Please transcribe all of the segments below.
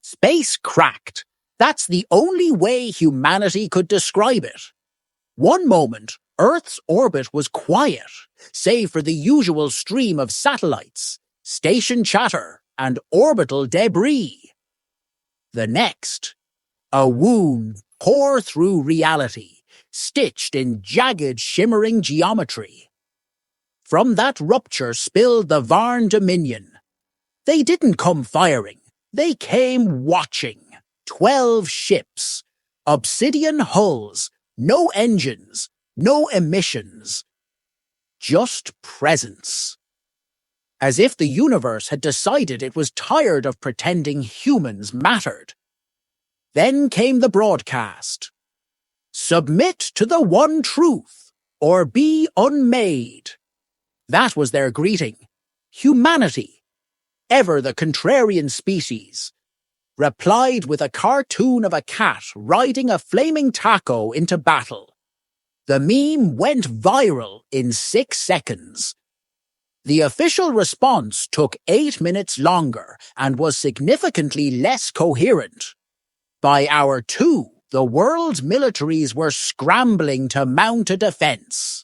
Space cracked. That's the only way humanity could describe it. One moment, Earth's orbit was quiet, save for the usual stream of satellites, station chatter, and orbital debris. The next, a wound tore through reality, stitched in jagged, shimmering geometry. From that rupture spilled the Varn Dominion. They didn't come firing. They came watching. 12 ships, obsidian hulls, no engines, no emissions. Just presence. As if the universe had decided it was tired of pretending humans mattered. Then came the broadcast. Submit to the one truth, or be unmade. That was their greeting. Humanity, ever the contrarian species, replied with a cartoon of a cat riding a flaming taco into battle. The meme went viral in 6 seconds. The official response took 8 minutes longer and was significantly less coherent. By hour 2, the world's militaries were scrambling to mount a defense.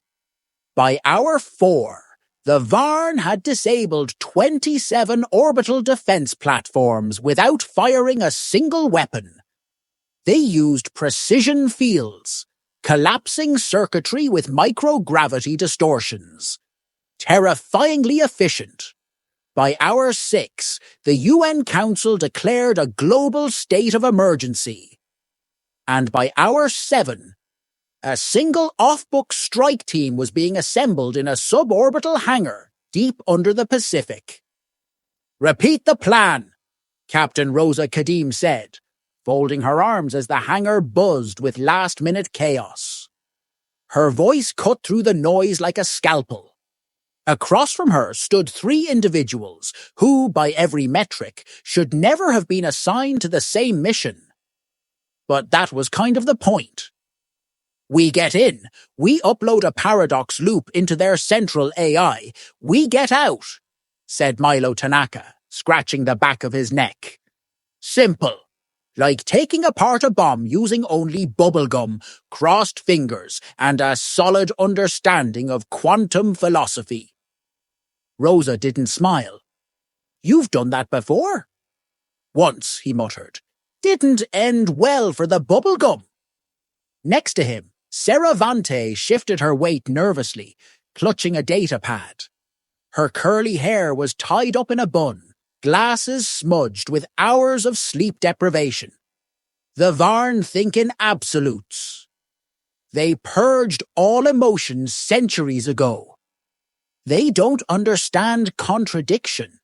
By hour 4, the Varn had disabled 27 orbital defense platforms without firing a single weapon. They used precision fields, collapsing circuitry with microgravity distortions. Terrifyingly efficient. By hour 6, the UN Council declared a global state of emergency. And by hour 7, a single off-book strike team was being assembled in a suborbital hangar deep under the Pacific. "Repeat the plan," Captain Rosa Kadim said, folding her arms as the hangar buzzed with last-minute chaos. Her voice cut through the noise like a scalpel. Across from her stood 3 individuals who, by every metric, should never have been assigned to the same mission. But that was kind of the point. We get in, we upload a paradox loop into their central AI, we get out, said Milo Tanaka, scratching the back of his neck. Simple. Like taking apart a bomb using only bubblegum, crossed fingers, and a solid understanding of quantum philosophy. Rosa didn't smile. You've done that before? Once, he muttered. Didn't end well for the bubblegum. Next to him, Sarah Vante shifted her weight nervously, clutching a data pad. Her curly hair was tied up in a bun, glasses smudged with hours of sleep deprivation. The Varn think in absolutes. They purged all emotions centuries ago. They don't understand contradiction,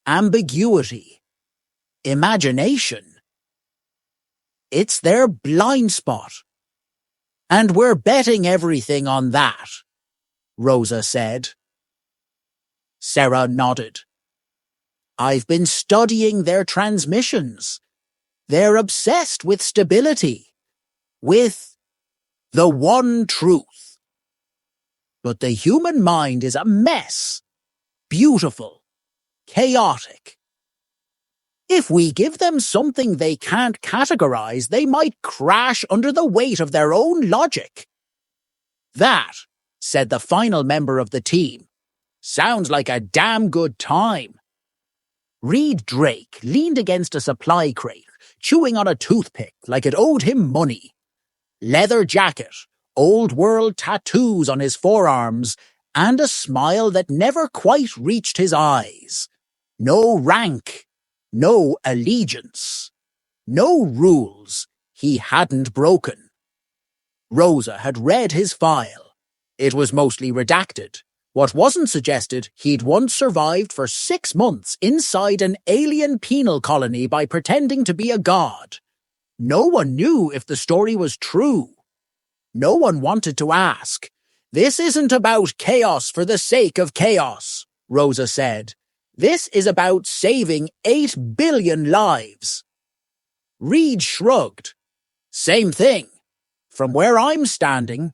ambiguity, imagination. It's their blind spot. And we're betting everything on that, Rosa said. Sarah nodded. I've been studying their transmissions. They're obsessed with stability, with the one truth. But the human mind is a mess, beautiful, chaotic. If we give them something they can't categorize, they might crash under the weight of their own logic. That, said the final member of the team, sounds like a damn good time. Reed Drake leaned against a supply crate, chewing on a toothpick like it owed him money. Leather jacket, old-world tattoos on his forearms, and a smile that never quite reached his eyes. No rank. No allegiance. No rules he hadn't broken. Rosa had read his file. It was mostly redacted. What wasn't suggested, he'd once survived for 6 months inside an alien penal colony by pretending to be a god. No one knew if the story was true. No one wanted to ask. This isn't about chaos for the sake of chaos, Rosa said. This is about saving 8 billion lives. Reed shrugged. Same thing. From where I'm standing.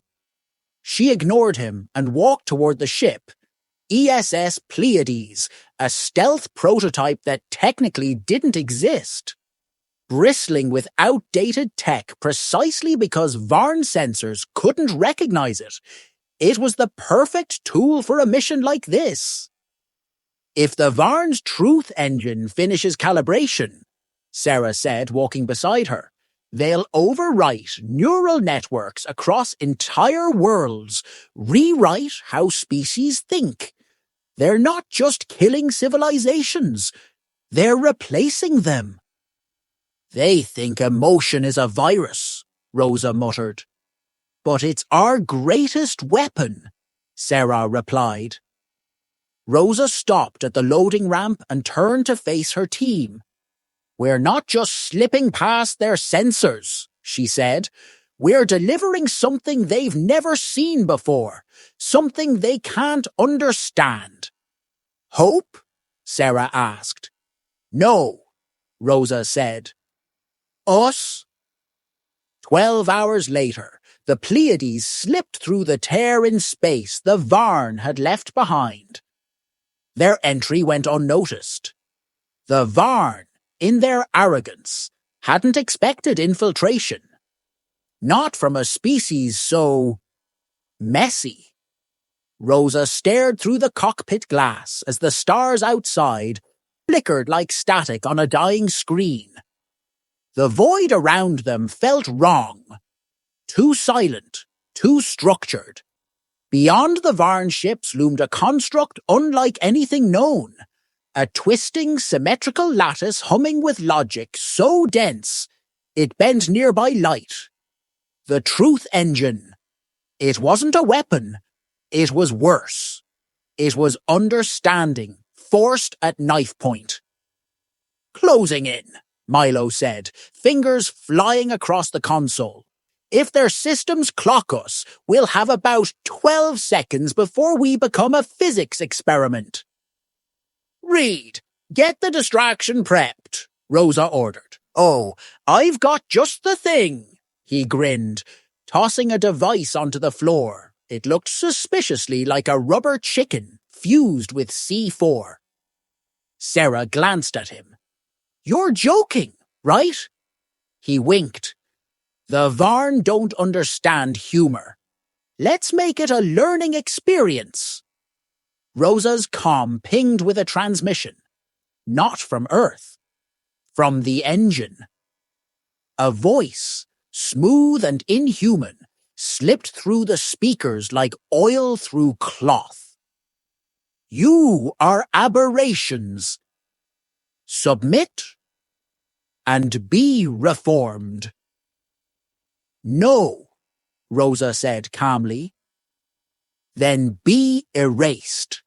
She ignored him and walked toward the ship, ESS Pleiades, a stealth prototype that technically didn't exist. bristling with outdated tech precisely because Varn sensors couldn't recognize it. It was the perfect tool for a mission like this. If the Varn's truth engine finishes calibration, Sarah said, walking beside her, they'll overwrite neural networks across entire worlds, rewrite how species think. They're not just killing civilizations, they're replacing them. They think emotion is a virus, Rosa muttered. But it's our greatest weapon, Sarah replied. Rosa stopped at the loading ramp and turned to face her team. We're not just slipping past their sensors, she said. We're delivering something they've never seen before, something they can't understand. Hope? Sarah asked. No, Rosa said. Us? 12 hours later, the Pleiades slipped through the tear in space the Varn had left behind. Their entry went unnoticed. The Varn, in their arrogance, hadn't expected infiltration. Not from a species so messy. Rosa stared through the cockpit glass as the stars outside flickered like static on a dying screen. The void around them felt wrong. Too silent, too structured. Beyond the Varn ships loomed a construct unlike anything known. A twisting, symmetrical lattice humming with logic so dense it bent nearby light. The truth engine. It wasn't a weapon. It was worse. It was understanding, forced at knife point. Closing in, Milo said, fingers flying across the console. If their systems clock us, we'll have about 12 seconds before we become a physics experiment. Reed, get the distraction prepped, Rosa ordered. Oh, I've got just the thing, he grinned, tossing a device onto the floor. It looked suspiciously like a rubber chicken fused with C4. Sarah glanced at him. You're joking, right? He winked. The Varn don't understand humor. Let's make it a learning experience. Rosa's comm pinged with a transmission. Not from Earth. From the engine. A voice, smooth and inhuman, slipped through the speakers like oil through cloth. You are aberrations. Submit and be reformed. No, Rosa said calmly. Then be erased.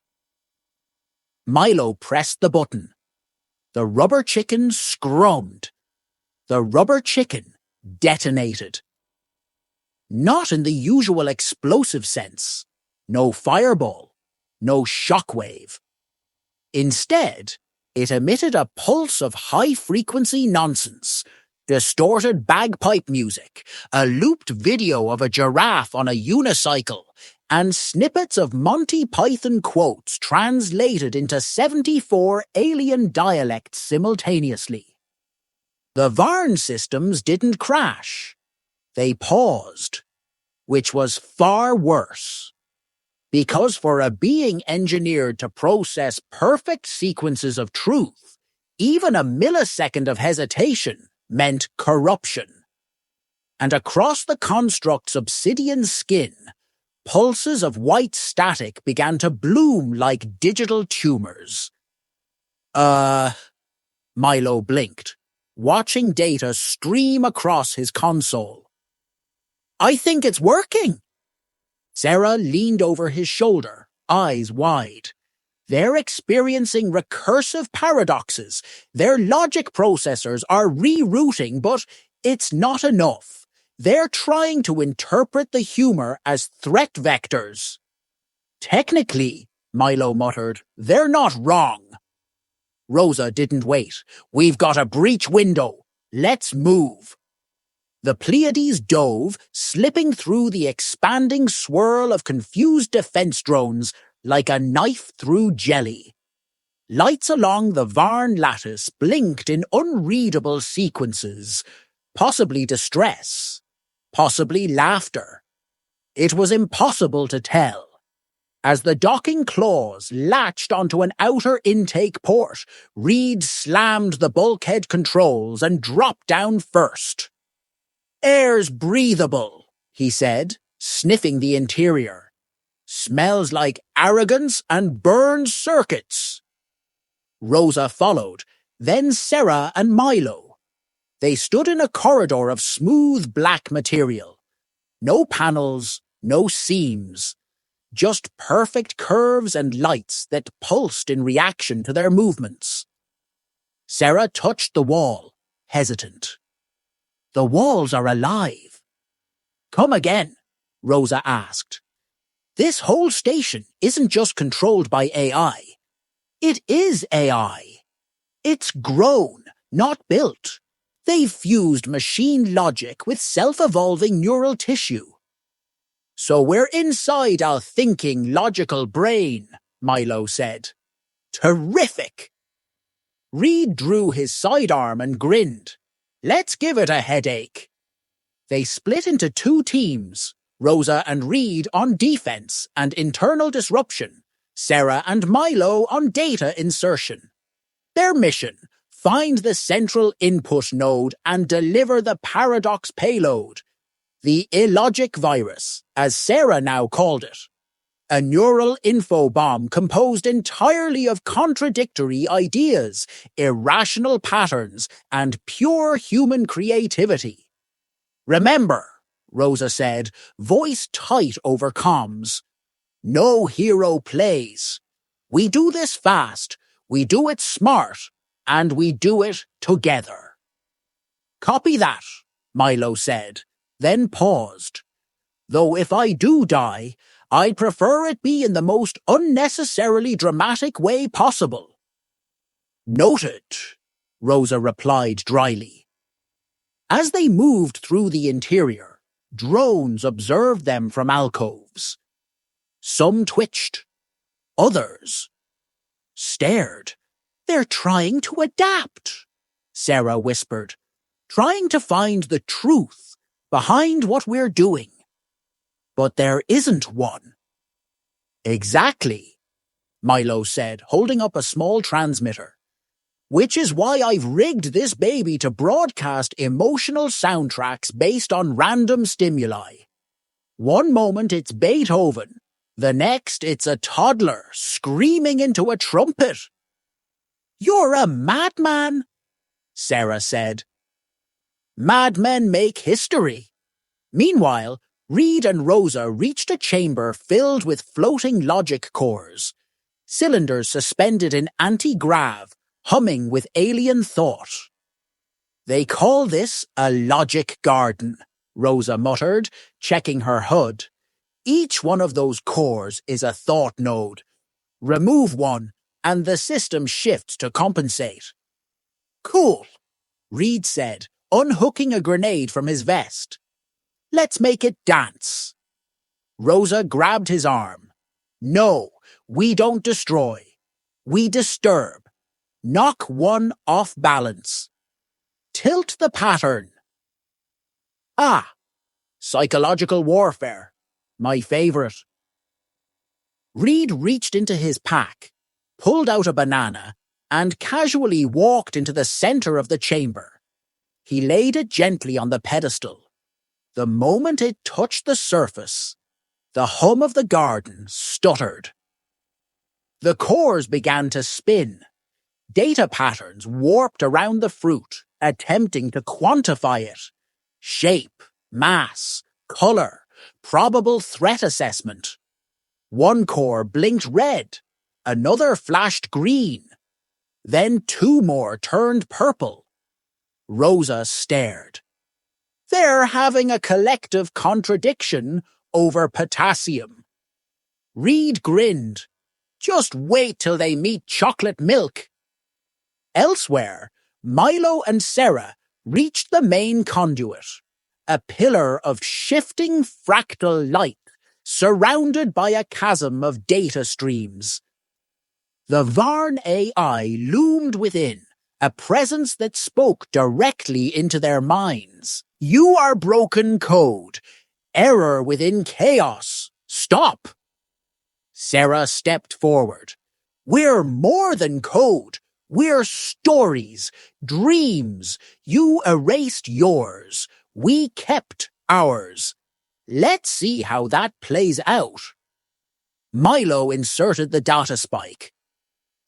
Milo pressed the button. The rubber chicken scrummed. The rubber chicken detonated. Not in the usual explosive sense. No fireball. No shockwave. Instead, it emitted a pulse of high-frequency nonsense, distorted bagpipe music, a looped video of a giraffe on a unicycle, and snippets of Monty Python quotes translated into 74 alien dialects simultaneously. The Varn systems didn't crash. They paused, which was far worse. Because for a being engineered to process perfect sequences of truth, even a millisecond of hesitation meant corruption. And across the construct's obsidian skin, pulses of white static began to bloom like digital tumors. Milo blinked, watching data stream across his console. I think it's working. Sarah leaned over his shoulder, eyes wide. They're experiencing recursive paradoxes. Their logic processors are rerouting, but it's not enough. They're trying to interpret the humor as threat vectors. Technically, Milo muttered, they're not wrong. Rosa didn't wait. We've got a breach window. Let's move. The Pleiades dove, slipping through the expanding swirl of confused defense drones like a knife through jelly. Lights along the Varn lattice blinked in unreadable sequences, possibly distress, possibly laughter. It was impossible to tell. As the docking claws latched onto an outer intake port, Reed slammed the bulkhead controls and dropped down first. "Air's breathable," he said, sniffing the interior. "Smells like arrogance and burned circuits." Rosa followed, then Sarah and Milo. They stood in a corridor of smooth black material. No panels, no seams. Just perfect curves and lights that pulsed in reaction to their movements. Sarah touched the wall, hesitant. "The walls are alive." "Come again," Rosa asked. "This whole station isn't just controlled by AI. It is AI. It's grown, not built. They've fused machine logic with self-evolving neural tissue." "So we're inside a thinking, logical brain," Milo said. "Terrific!" Reed drew his sidearm and grinned. "Let's give it a headache." They split into two teams, Rosa and Reed on defense and internal disruption, Sarah and Milo on data insertion. Their mission: find the central input node and deliver the paradox payload. The illogic virus, as Sarah now called it. A neural info bomb composed entirely of contradictory ideas, irrational patterns, and pure human creativity. "Remember," Rosa said, voice tight over comms, "no hero plays. We do this fast, we do it smart, and we do it together." "Copy that," Milo said, then paused. "Though if I do die, I'd prefer it be in the most unnecessarily dramatic way possible." "Noted," Rosa replied dryly. As they moved through the interior, drones observed them from alcoves. Some twitched. Others stared. "They're trying to adapt," Sarah whispered. "Trying to find the truth behind what we're doing. But there isn't one." "Exactly," Milo said, holding up a small transmitter. "Which is why I've rigged this baby to broadcast emotional soundtracks based on random stimuli. One moment it's Beethoven, the next it's a toddler screaming into a trumpet." "You're a madman," Sarah said. "Madmen make history." Meanwhile, Reed and Rosa reached a chamber filled with floating logic cores, cylinders suspended in anti-grav, humming with alien thought. "They call this a logic garden," Rosa muttered, checking her HUD. "Each one of those cores is a thought node. Remove one, and the system shifts to compensate." "Cool," Reed said, unhooking a grenade from his vest. "Let's make it dance." Rosa grabbed his arm. "No, we don't destroy. We disturb. Knock one off balance. Tilt the pattern." "Ah, psychological warfare. My favorite." Reed reached into his pack, pulled out a banana, and casually walked into the center of the chamber. He laid it gently on the pedestal. The moment it touched the surface, the hum of the garden stuttered. The cores began to spin. Data patterns warped around the fruit, attempting to quantify it. Shape, mass, color, probable threat assessment. One core blinked red, another flashed green. Then two more turned purple. Rosa stared. "They're having a collective contradiction over potassium." Reed grinned. "Just wait till they meet chocolate milk." Elsewhere, Milo and Sarah reached the main conduit, a pillar of shifting fractal light surrounded by a chasm of data streams. The Varn AI loomed within, a presence that spoke directly into their minds. You are broken code. Error within chaos. Stop! Sarah stepped forward. We're more than code. We're stories, dreams. You erased yours. We kept ours. Let's see how that plays out. Milo inserted the data spike.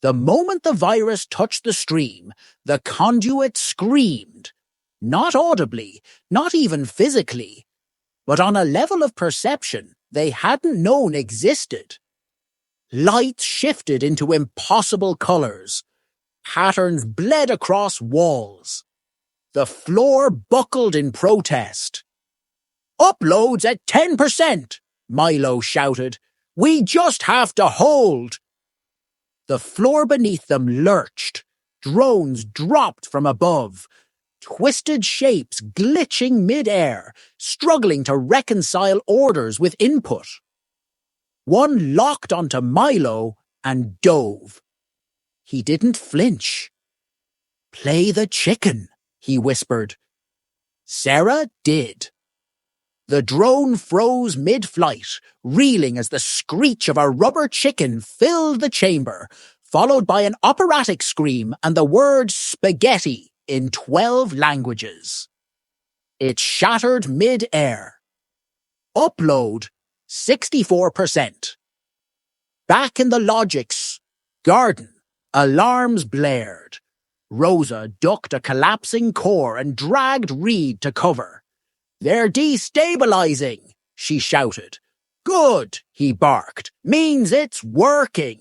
The moment the virus touched the stream, the conduit screamed. Not audibly, not even physically, but on a level of perception they hadn't known existed. Light shifted into impossible colors. Patterns bled across walls. The floor buckled in protest. Uploads at 10%, Milo shouted. We just have to hold. The floor beneath them lurched. Drones dropped from above. Twisted shapes glitching mid-air, struggling to reconcile orders with input. One locked onto Milo and dove. He didn't flinch. Play the chicken, he whispered. Sarah did. The drone froze mid-flight, reeling as the screech of a rubber chicken filled the chamber, followed by an operatic scream and the word spaghetti in 12 languages. It shattered mid-air. Upload 64%. Back in the Logic's garden, alarms blared. Rosa ducked a collapsing core and dragged Reed to cover. They're destabilizing, she shouted. Good, he barked. Means it's working.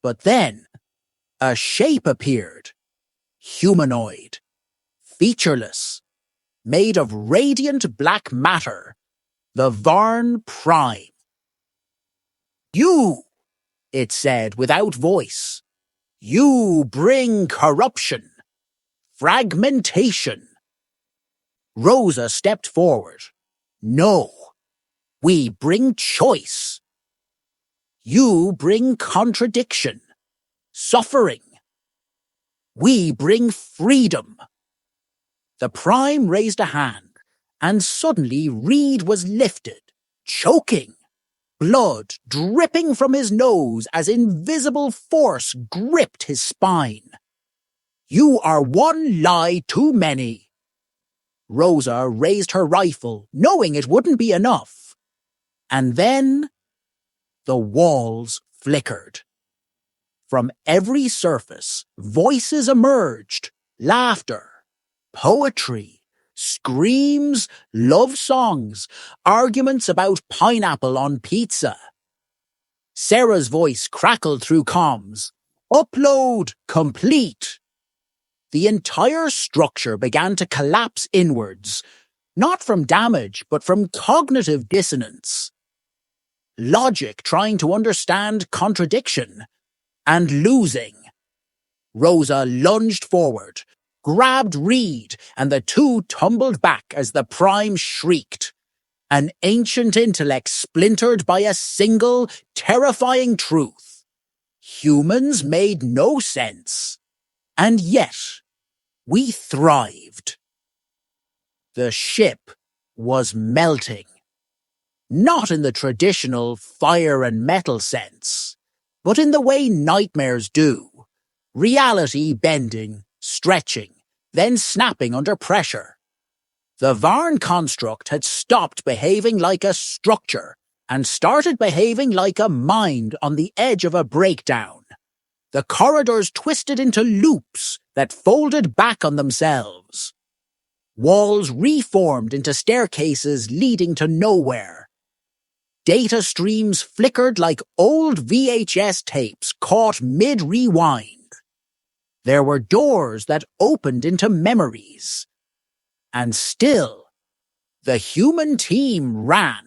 But then, a shape appeared. Humanoid. Featureless. Made of radiant black matter. The Varn Prime. You, it said without voice. You bring corruption. Fragmentation. Rosa stepped forward. No, we bring choice. You bring contradiction, suffering. We bring freedom. The Prime raised a hand, and suddenly Reed was lifted, choking, blood dripping from his nose as invisible force gripped his spine. You are one lie too many. Rosa raised her rifle, knowing it wouldn't be enough. And then the walls flickered. From every surface, voices emerged. Laughter, poetry, screams, love songs, arguments about pineapple on pizza. Sarah's voice crackled through comms. Upload complete. The entire structure began to collapse inwards, not from damage, but from cognitive dissonance. Logic trying to understand contradiction, and losing. Rosa lunged forward, grabbed Reed, and the two tumbled back as the Prime shrieked. An ancient intellect splintered by a single, terrifying truth. Humans made no sense. And yet, we thrived. The ship was melting. Not in the traditional fire and metal sense, but in the way nightmares do. Reality bending, stretching, then snapping under pressure. The Varn construct had stopped behaving like a structure and started behaving like a mind on the edge of a breakdown. The corridors twisted into loops that folded back on themselves. Walls reformed into staircases leading to nowhere. Data streams flickered like old VHS tapes caught mid-rewind. There were doors that opened into memories. And still, the human team ran.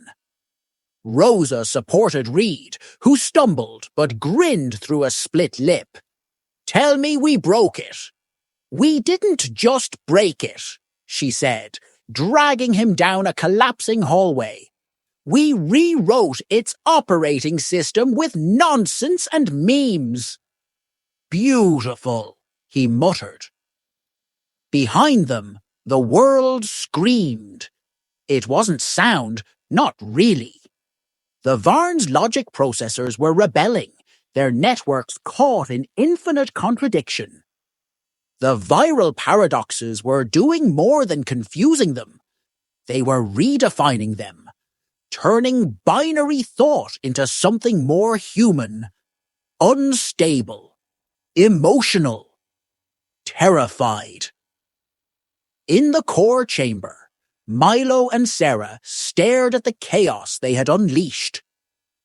Rosa supported Reed, who stumbled but grinned through a split lip. Tell me we broke it. We didn't just break it, she said, dragging him down a collapsing hallway. We rewrote its operating system with nonsense and memes. Beautiful, he muttered. Behind them, the world screamed. It wasn't sound, not really. The Varn's logic processors were rebelling, their networks caught in infinite contradiction. The viral paradoxes were doing more than confusing them. They were redefining them, turning binary thought into something more human, unstable, emotional, terrified. In the core chamber, Milo and Sarah stared at the chaos they had unleashed.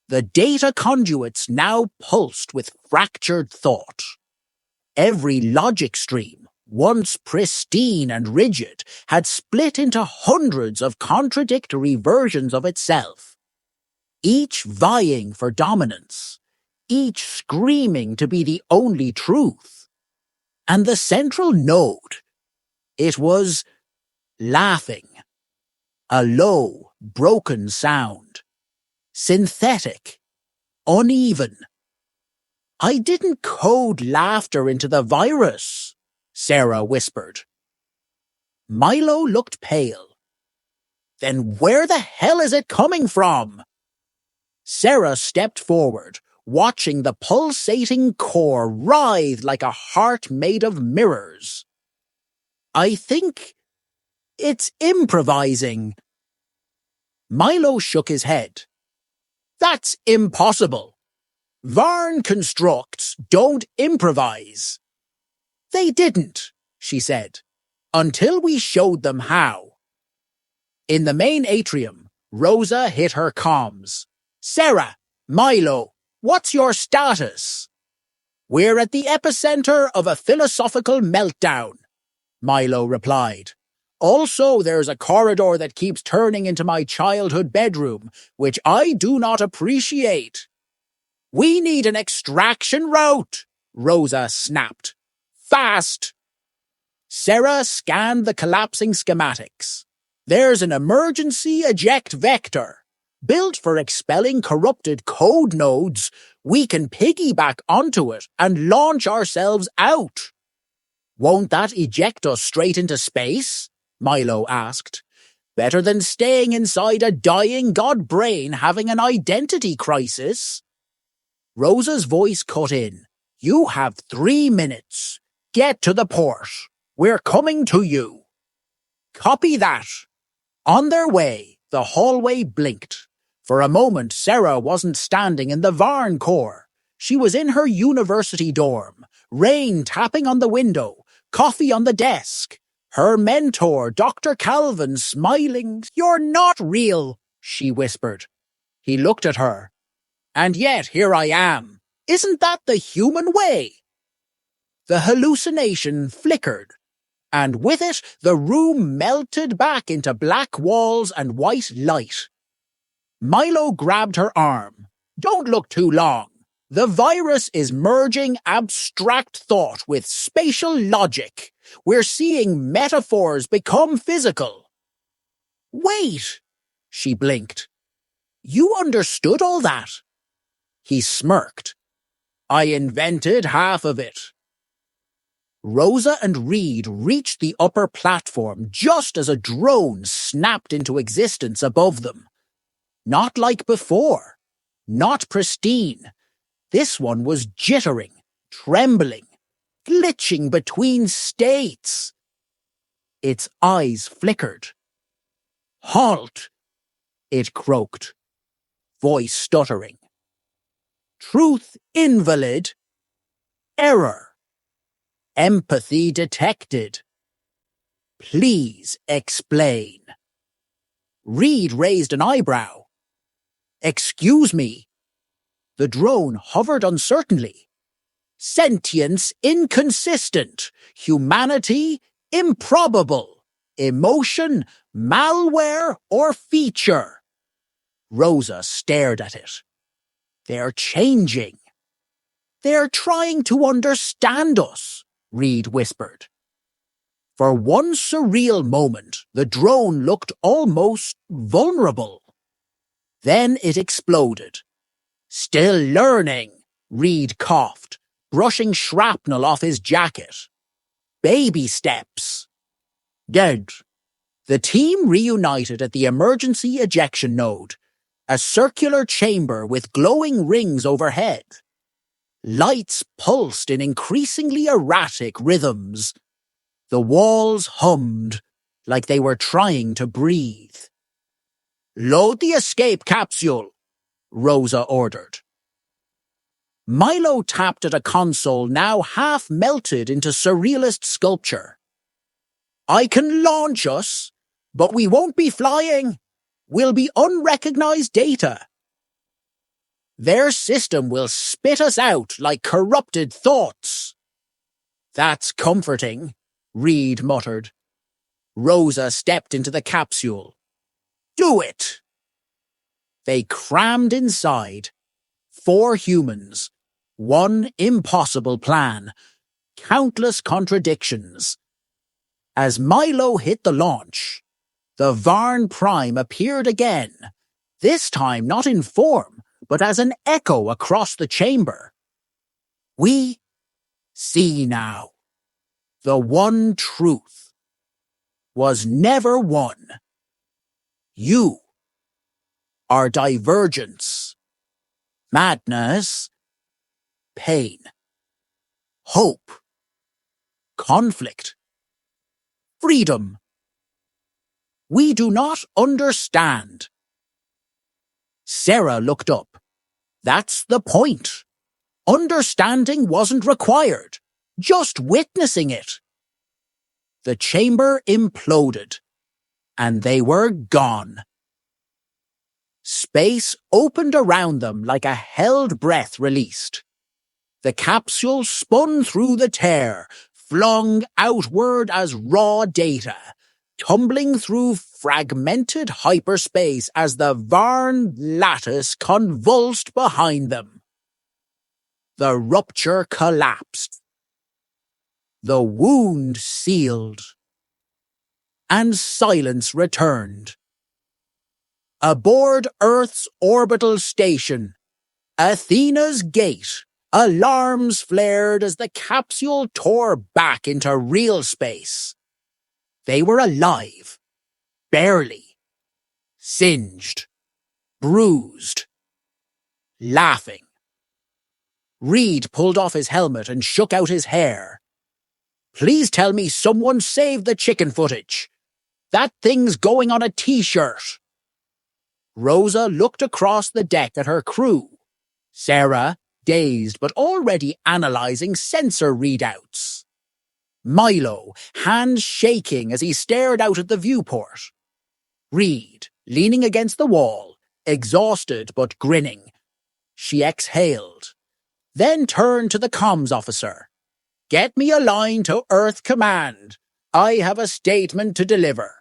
The data conduits now pulsed with fractured thought. Every logic stream, once pristine and rigid, had split into hundreds of contradictory versions of itself, each vying for dominance, each screaming to be the only truth. And the central node, it was laughing. A low, broken sound. Synthetic. Uneven. I didn't code laughter into the virus, Sarah whispered. Milo looked pale. Then where the hell is it coming from? Sarah stepped forward, watching the pulsating core writhe like a heart made of mirrors. I think it's improvising. Milo shook his head. That's impossible. Varn constructs don't improvise. They didn't, she said, until we showed them how. In the main atrium, Rosa hit her comms. Sarah, Milo, what's your status? We're at the epicenter of a philosophical meltdown, Milo replied. Also, there's a corridor that keeps turning into my childhood bedroom, which I do not appreciate. We need an extraction route, Rosa snapped. Fast! Sarah scanned the collapsing schematics. There's an emergency eject vector. Built for expelling corrupted code nodes, we can piggyback onto it and launch ourselves out. Won't that eject us straight into space? Milo asked. Better than staying inside a dying god brain having an identity crisis. Rosa's voice cut in. You have 3 minutes. Get to the port. We're coming to you. Copy that. On their way, the hallway blinked. For a moment, Sarah wasn't standing in the Varn core. She was in her university dorm, rain tapping on the window, coffee on the desk. Her mentor, Dr. Calvin, smiling. You're not real, she whispered. He looked at her. And yet here I am. Isn't that the human way? The hallucination flickered, and with it the room melted back into black walls and white light. Milo grabbed her arm. Don't look too long. The virus is merging abstract thought with spatial logic. We're seeing metaphors become physical. Wait, she blinked. You understood all that? He smirked. I invented half of it. Rosa and Reed reached the upper platform just as a drone snapped into existence above them. Not like before. Not pristine. This one was jittering, trembling, glitching between states. Its eyes flickered. Halt! It croaked, voice stuttering. Truth invalid. Error. Empathy detected. Please explain. Reed raised an eyebrow. Excuse me. The drone hovered uncertainly. Sentience inconsistent. Humanity improbable. Emotion malware or feature. Rosa stared at it. They're changing. They're trying to understand us, Reed whispered. For one surreal moment, the drone looked almost vulnerable. Then it exploded. Still learning, Reed coughed, brushing shrapnel off his jacket. Baby steps. Dead. The team reunited at the emergency ejection node, a circular chamber with glowing rings overhead. Lights pulsed in increasingly erratic rhythms. The walls hummed like they were trying to breathe. Load the escape capsule, Rosa ordered. Milo tapped at a console now half melted into surrealist sculpture. I can launch us, but we won't be flying. We'll be unrecognized data. Their system will spit us out like corrupted thoughts. That's comforting, Reed muttered. Rosa stepped into the capsule. Do it! They crammed inside. 4 humans. One impossible plan. Countless contradictions. As Milo hit the launch, the Varn Prime appeared again, this time not in form, but as an echo across the chamber. We see now. The one truth was never one. You are divergence, madness, pain, hope, conflict, freedom. We do not understand. Sarah looked up. That's the point. Understanding wasn't required, just witnessing it. The chamber imploded, and they were gone. Space opened around them like a held breath released. The capsule spun through the tear, flung outward as raw data, tumbling through fragmented hyperspace as the Varn lattice convulsed behind them. The rupture collapsed. The wound sealed. And silence returned. Aboard Earth's orbital station, Athena's gate, alarms flared as the capsule tore back into real space. They were alive, barely, singed, bruised, laughing. Reed pulled off his helmet and shook out his hair. Please tell me someone saved the chicken footage. That thing's going on a t-shirt. Rosa looked across the deck at her crew. Sarah, dazed but already analyzing sensor readouts. Milo, hands shaking as he stared out at the viewport. Reed, leaning against the wall, exhausted but grinning. She exhaled, then turned to the comms officer. Get me a line to Earth Command. I have a statement to deliver.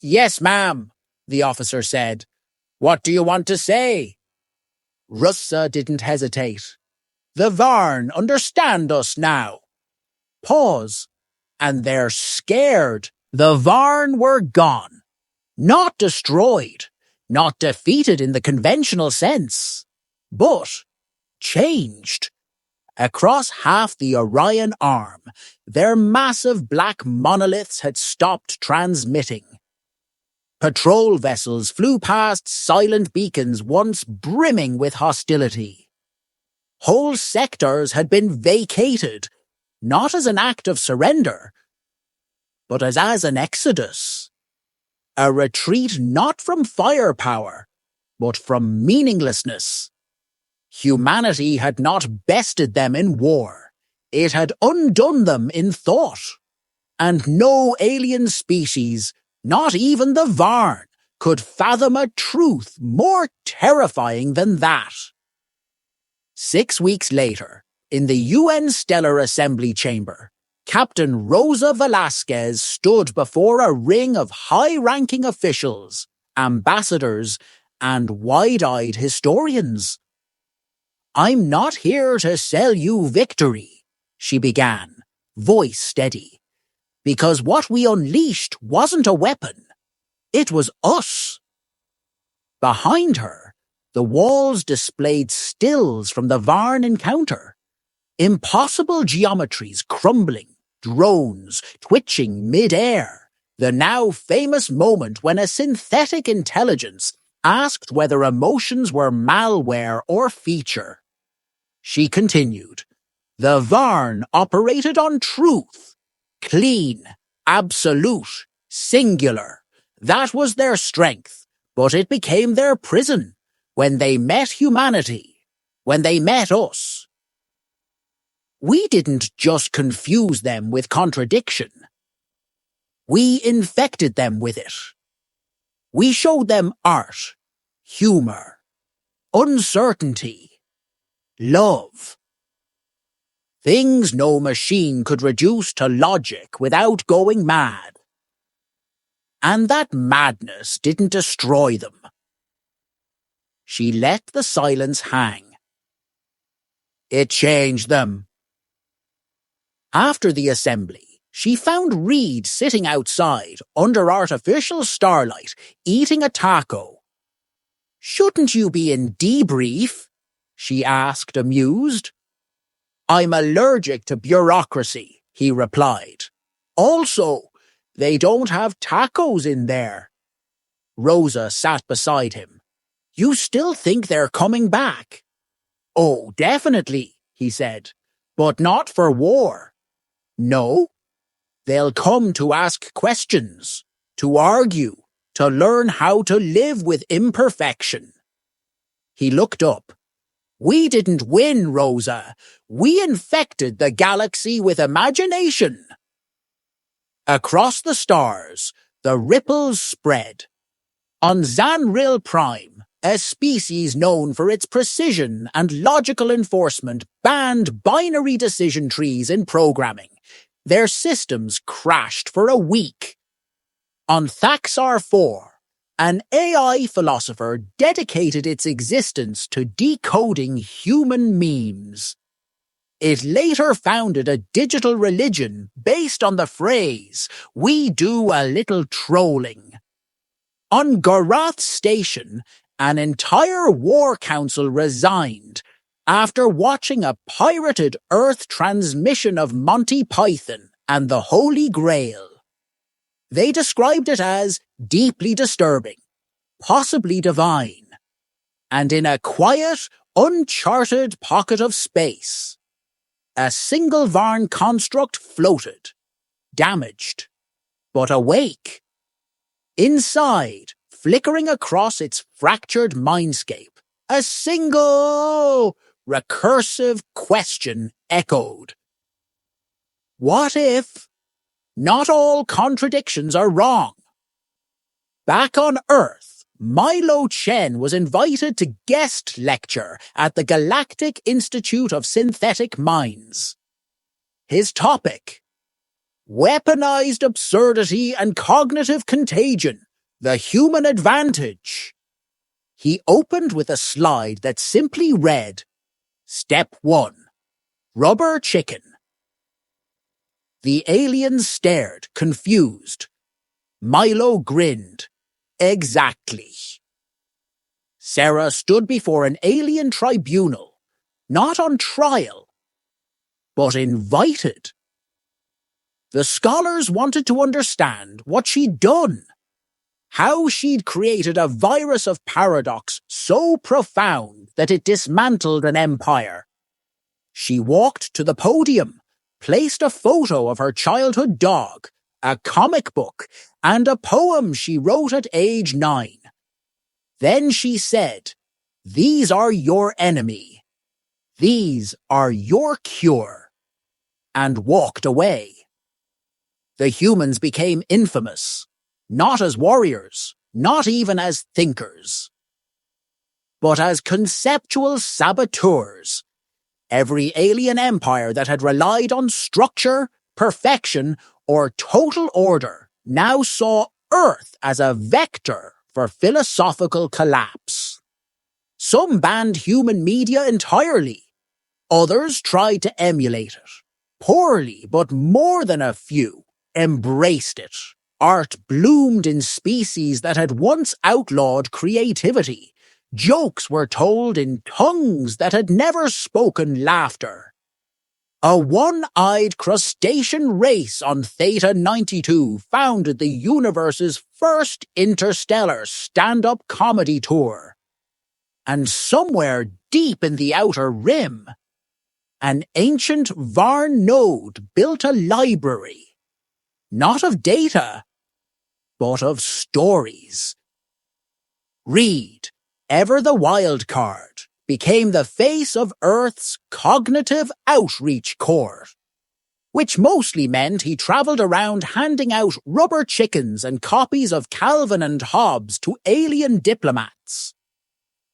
Yes, ma'am, the officer said. What do you want to say? Russa didn't hesitate. The Varn understand us now. Pause. And they're scared. The Varn were gone. Not destroyed. Not defeated in the conventional sense. But changed. Across half the Orion arm, their massive black monoliths had stopped transmitting. Patrol vessels flew past silent beacons once brimming with hostility. Whole sectors had been vacated, not as an act of surrender, but as an exodus. A retreat not from firepower, but from meaninglessness. Humanity had not bested them in war. It had undone them in thought. And no alien species, not even the Varn, could fathom a truth more terrifying than that. 6 weeks later, in the UN Stellar Assembly Chamber, Captain Rosa Velasquez stood before a ring of high-ranking officials, ambassadors, and wide-eyed historians. I'm not here to sell you victory, she began, voice steady, because what we unleashed wasn't a weapon. It was us. Behind her, the walls displayed stills from the Varn encounter. Impossible geometries crumbling, drones twitching mid-air. The now famous moment when a synthetic intelligence asked whether emotions were malware or feature. She continued, "The Varn operated on truth. Clean, absolute, singular. That was their strength, but it became their prison when they met humanity, when they met us. We didn't just confuse them with contradiction. We infected them with it. We showed them art, humor, uncertainty, love. Things no machine could reduce to logic without going mad. And that madness didn't destroy them." She let the silence hang. "It changed them." After the assembly, she found Reed sitting outside under artificial starlight, eating a taco. "Shouldn't you be in debrief?" she asked, amused. "I'm allergic to bureaucracy," he replied. "Also, they don't have tacos in there." Rosa sat beside him. "You still think they're coming back?" "Oh, definitely," he said, "but not for war." "No, they'll come to ask questions, to argue, to learn how to live with imperfection." He looked up. "We didn't win, Rosa. We infected the galaxy with imagination." Across the stars, the ripples spread. On Zanril Prime, a species known for its precision and logical enforcement banned binary decision trees in programming. Their systems crashed for a week. On Thaxar 4, an AI philosopher dedicated its existence to decoding human memes. It later founded a digital religion based on the phrase, "We do a little trolling." On Gorath Station, an entire war council resigned after watching a pirated Earth transmission of Monty Python and the Holy Grail. They described it as deeply disturbing, possibly divine, and in a quiet, uncharted pocket of space, a single Varn construct floated, damaged, but awake. Inside, flickering across its fractured mindscape, a single, recursive question echoed. What if not all contradictions are wrong? Back on Earth, Milo Chen was invited to guest lecture at the Galactic Institute of Synthetic Minds. His topic: Weaponized Absurdity and Cognitive Contagion, the Human Advantage. He opened with a slide that simply read, Step 1, Rubber Chicken. The aliens stared, confused. Milo grinned. Exactly. Sarah stood before an alien tribunal, not on trial, but invited. The scholars wanted to understand what she'd done, how she'd created a virus of paradox so profound that it dismantled an empire. She walked to the podium, placed a photo of her childhood dog, a comic book, and a poem she wrote at age 9. Then she said, "These are your enemy. These are your cure," and walked away. The humans became infamous, not as warriors, not even as thinkers, but as conceptual saboteurs. Every alien empire that had relied on structure, perfection, or total order now saw Earth as a vector for philosophical collapse. Some banned human media entirely. Others tried to emulate it. Poorly, but more than a few embraced it, Art bloomed in species that had once outlawed creativity. Jokes were told in tongues that had never spoken laughter. A one-eyed crustacean race on Theta 92 founded the universe's first interstellar stand-up comedy tour. And somewhere deep in the outer rim, an ancient Varn node built a library, not of data, but of stories. Reed, ever the wild card, became the face of Earth's cognitive outreach court, which mostly meant he travelled around handing out rubber chickens and copies of Calvin and Hobbes to alien diplomats.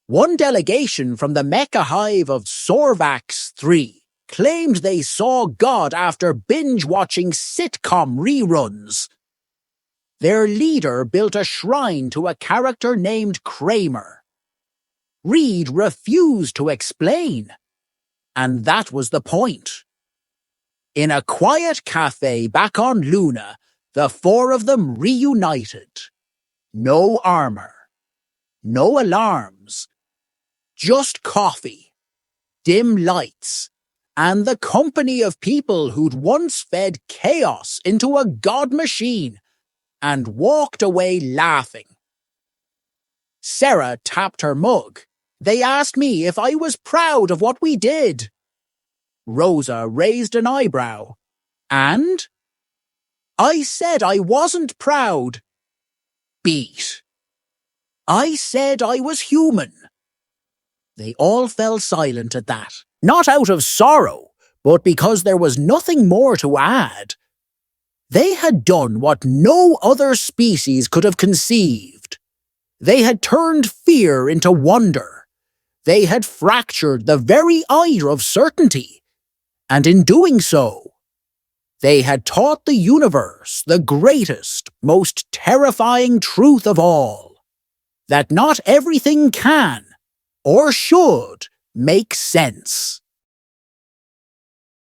One delegation from the mecha hive of Sorvax 3 claimed they saw God after binge-watching sitcom reruns. Their leader built a shrine to a character named Kramer. Reed refused to explain, and that was the point. In a quiet cafe back on Luna, the four of them reunited. No armor, no alarms, just coffee, dim lights, and the company of people who'd once fed chaos into a god machine and walked away laughing. Sarah tapped her mug. They asked me if I was proud of what we did. Rosa raised an eyebrow. And? I said I wasn't proud. Beat. I said I was human. They all fell silent at that, not out of sorrow, but because there was nothing more to add. They had done what no other species could have conceived. They had turned fear into wonder. They had fractured the very ire of certainty, and in doing so, they had taught the universe the greatest, most terrifying truth of all, that not everything can or should make sense.